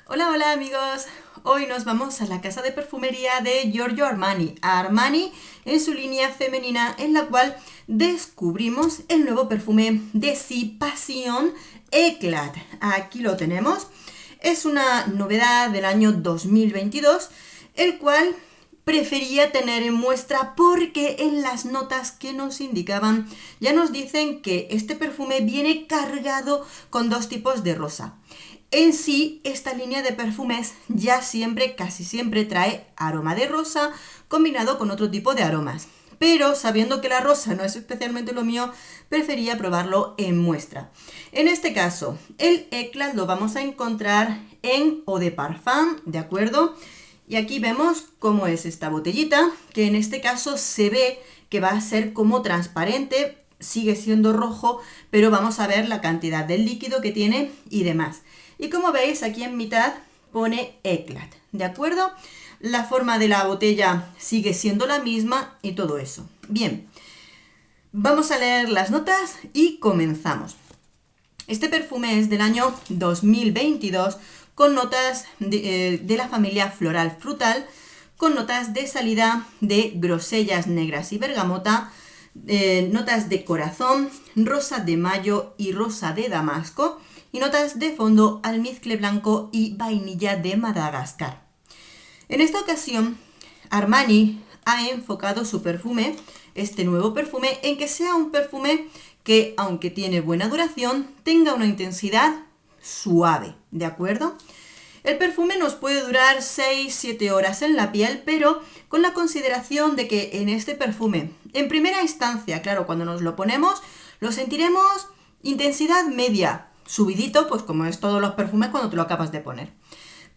Hola, hola amigos. Hoy nos vamos a la casa de perfumería de Giorgio Armani. Armani en su línea femenina en la cual descubrimos el nuevo perfume de Si Passion Eclat. Aquí lo tenemos. Es una novedad del año 2022, el cual prefería tener en muestra porque en las notas que nos indicaban ya nos dicen que este perfume viene cargado con dos tipos de rosa. En sí, esta línea de perfumes ya siempre, casi siempre trae aroma de rosa combinado con otro tipo de aromas. Pero sabiendo que la rosa no es especialmente lo mío, prefería probarlo en muestra. En este caso, el Eclat lo vamos a encontrar en Eau de Parfum, ¿de acuerdo? Y aquí vemos cómo es esta botellita, que en este caso se ve que va a ser como transparente, sigue siendo rojo, pero vamos a ver la cantidad del líquido que tiene y demás. Y como veis, aquí en mitad pone Eclat, ¿de acuerdo? La forma de la botella sigue siendo la misma y todo eso. Bien, vamos a leer las notas y comenzamos. Este perfume es del año 2022 con notas de la familia floral frutal, con notas de salida de grosellas negras y bergamota, notas de corazón, rosa de mayo y rosa de damasco, y notas de fondo almizcle blanco y vainilla de Madagascar. En esta ocasión, Armani ha enfocado su perfume, este nuevo perfume, en que sea un perfume que, aunque tiene buena duración, tenga una intensidad suave, ¿de acuerdo? El perfume nos puede durar 6-7 horas en la piel, pero con la consideración de que en este perfume, en primera instancia, claro, cuando nos lo ponemos, lo sentiremos intensidad media, subidito, pues como es todos los perfumes cuando te lo acabas de poner.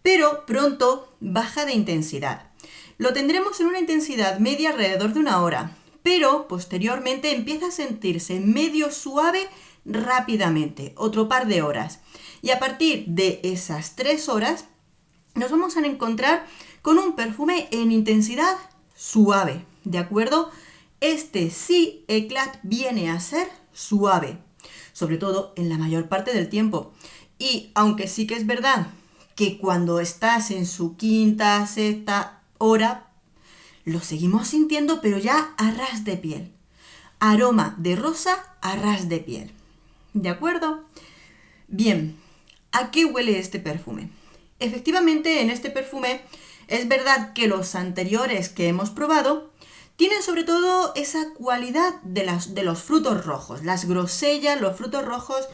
Pero pronto baja de intensidad. Lo tendremos en una intensidad media alrededor de una hora, pero posteriormente empieza a sentirse medio suave rápidamente, otro par de horas. Y a partir de esas 3 horas nos vamos a encontrar con un perfume en intensidad suave, ¿de acuerdo? Este Si Eclat viene a ser suave, sobre todo en la mayor parte del tiempo. Y aunque sí que es verdad que cuando estás en su quinta, sexta hora, lo seguimos sintiendo, pero ya a ras de piel. Aroma de rosa a ras de piel. ¿De acuerdo? Bien, ¿a qué huele este perfume? Efectivamente, en este perfume es verdad que los anteriores que hemos probado tienen sobre todo esa cualidad de los frutos rojos, las grosellas, los frutos rojos,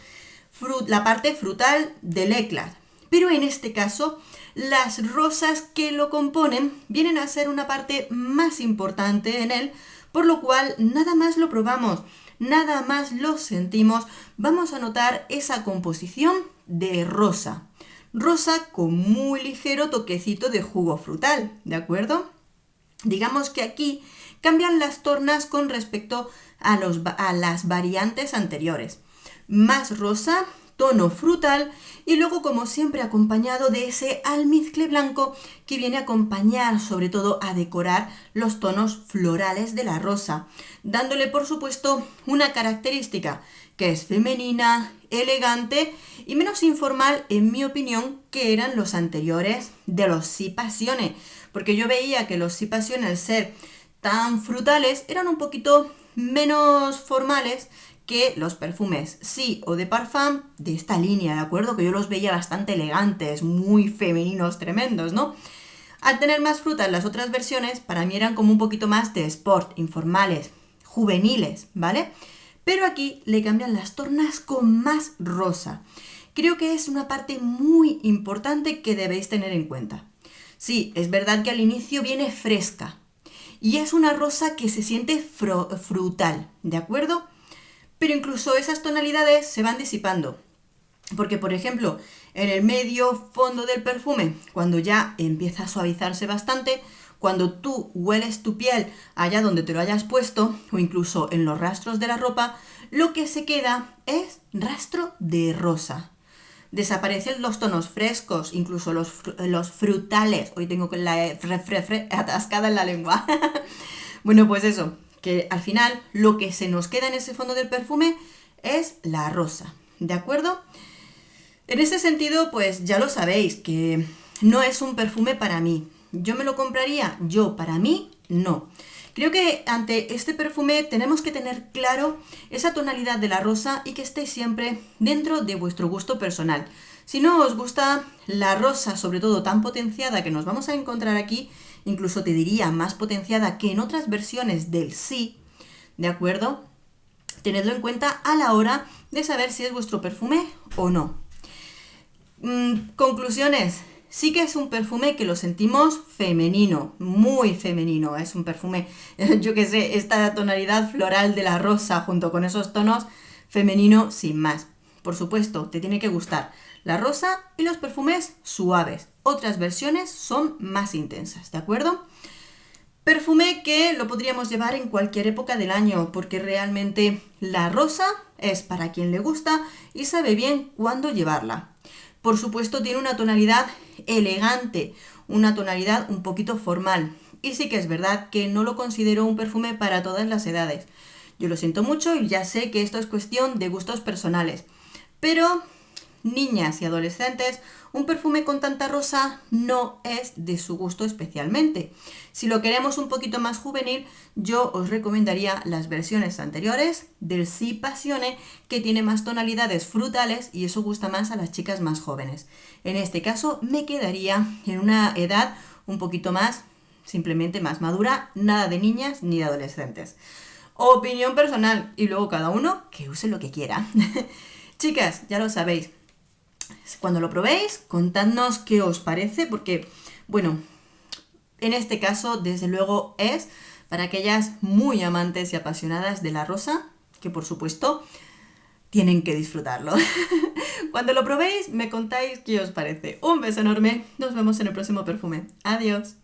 la parte frutal del Eclat. Pero en este caso, las rosas que lo componen vienen a ser una parte más importante en él, por lo cual nada más lo probamos, nada más lo sentimos, vamos a notar esa composición de rosa. Rosa con muy ligero toquecito de jugo frutal, ¿de acuerdo? Digamos que aquí cambian las tornas con respecto a las variantes anteriores. Más rosa, tono frutal y luego, como siempre, acompañado de ese almizcle blanco que viene a acompañar, sobre todo a decorar los tonos florales de la rosa, dándole por supuesto una característica que es femenina, elegante y menos informal, en mi opinión, que eran los anteriores de los Si Passione, porque yo veía que los Si Passione, al ser tan frutales, eran un poquito menos formales que los perfumes Si Eau de Parfum de esta línea, ¿de acuerdo? Que yo los veía bastante elegantes, muy femeninos, tremendos, ¿no? Al tener más frutas las otras versiones, para mí eran como un poquito más de sport, informales, juveniles, ¿vale? Pero aquí le cambian las tornas con más rosa. Creo que es una parte muy importante que debéis tener en cuenta. Sí, es verdad que al inicio viene fresca y es una rosa que se siente frutal, ¿de acuerdo? Pero incluso esas tonalidades se van disipando. Porque, por ejemplo, en el medio fondo del perfume, cuando ya empieza a suavizarse bastante, cuando tú hueles tu piel allá donde te lo hayas puesto, o incluso en los rastros de la ropa, lo que se queda es rastro de rosa. Desaparecen los tonos frescos, incluso los frutales. Hoy tengo la atascada en la lengua. Bueno, pues eso, que al final lo que se nos queda en ese fondo del perfume es la rosa, ¿de acuerdo? En ese sentido, pues ya lo sabéis, que no es un perfume para mí. ¿Yo me lo compraría? Yo, para mí, no. Creo que ante este perfume tenemos que tener claro esa tonalidad de la rosa y que esté siempre dentro de vuestro gusto personal. Si no os gusta la rosa, sobre todo tan potenciada que nos vamos a encontrar aquí, incluso te diría más potenciada que en otras versiones del sí, ¿de acuerdo? Tenedlo en cuenta a la hora de saber si es vuestro perfume o no. Conclusiones. Sí que es un perfume que lo sentimos femenino, muy femenino. Es un perfume, yo qué sé, esta tonalidad floral de la rosa junto con esos tonos, femenino sin más. Por supuesto, te tiene que gustar la rosa y los perfumes suaves. Otras versiones son más intensas, ¿de acuerdo? Perfume que lo podríamos llevar en cualquier época del año, porque realmente la rosa es para quien le gusta y sabe bien cuándo llevarla. Por supuesto, tiene una tonalidad elegante, una tonalidad un poquito formal. Y sí que es verdad que no lo considero un perfume para todas las edades. Yo lo siento mucho y ya sé que esto es cuestión de gustos personales. Pero niñas y adolescentes, un perfume con tanta rosa no es de su gusto especialmente. Si lo queremos un poquito más juvenil, yo os recomendaría las versiones anteriores del Si Passione, que tiene más tonalidades frutales y eso gusta más a las chicas más jóvenes. En este caso me quedaría en una edad un poquito más, simplemente más madura, nada de niñas ni de adolescentes. Opinión personal y luego cada uno que use lo que quiera. Chicas, ya lo sabéis. Cuando lo probéis, contadnos qué os parece, porque, bueno, en este caso, desde luego, es para aquellas muy amantes y apasionadas de la rosa, que por supuesto tienen que disfrutarlo. Cuando lo probéis, me contáis qué os parece. Un beso enorme, nos vemos en el próximo perfume. Adiós.